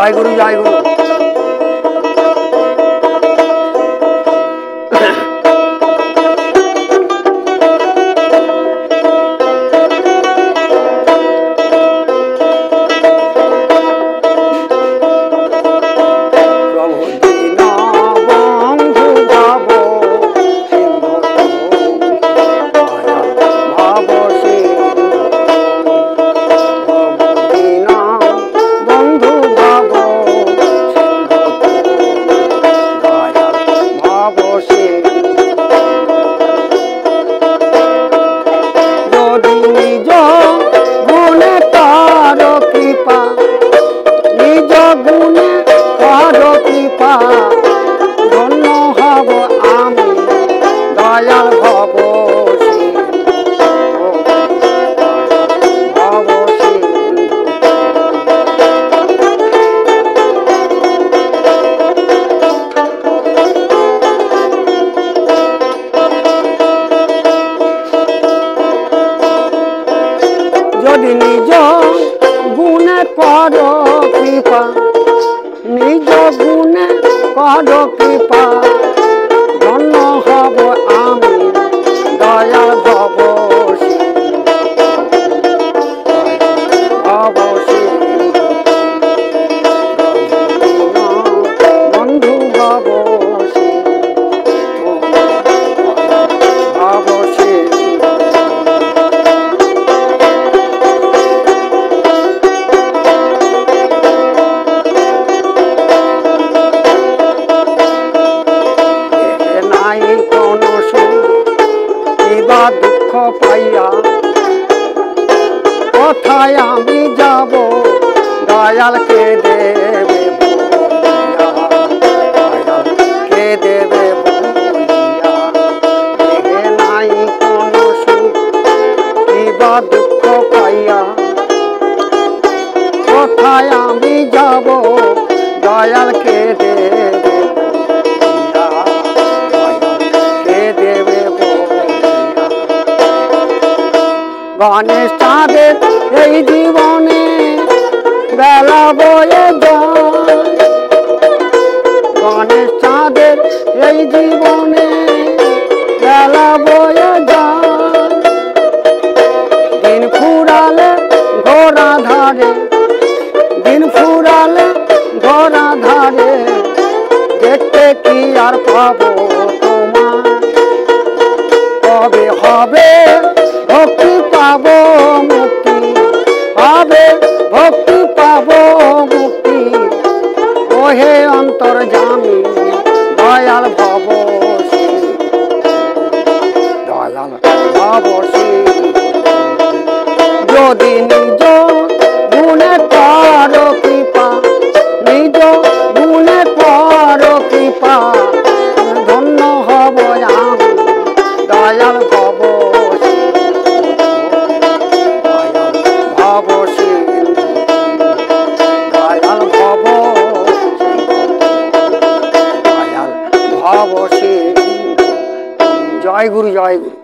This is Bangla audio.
জয় গুরু জয় গুরু। ধন্য হব আমি দয়াল ভব যদি নিজ গুণে কর কৃপা, নিজ গুণে কর কৃপা, ধন্য হব আমি দয়াল ভব বন্ধু ভব দুঃখ পাইয়া কোথায় আমি যাব দয়ালকে দেবে কে দেবে নাই কোন সুখ কিবা দুঃখ পাইয়া কোথায় আমি যাব দয়ালকে দেবে গণেশ চাঁদের এই জীবনে বেলা বয়ে যায়, গণেশ চাঁদের এই জীবনে বেলা বয়ে যায়, দিন ফুরালে ঘোড়া ধারে, দিন ফুরালে ঘোড়া ধারে, দেখতে কি আর পাবো তোমার, কবে হবে ভক্তি পাব মুক্তি, হবে ভক্তি পাব মুক্তি, ওহে অন্তর্যামী দয়াল ভব দয়াল ভব যদি নিজ গুণে কর কৃপা, নিজ গুণে কর কৃপা, ধন্য হব আমি দয়াল ভব জয় গুরু জয় গুরু।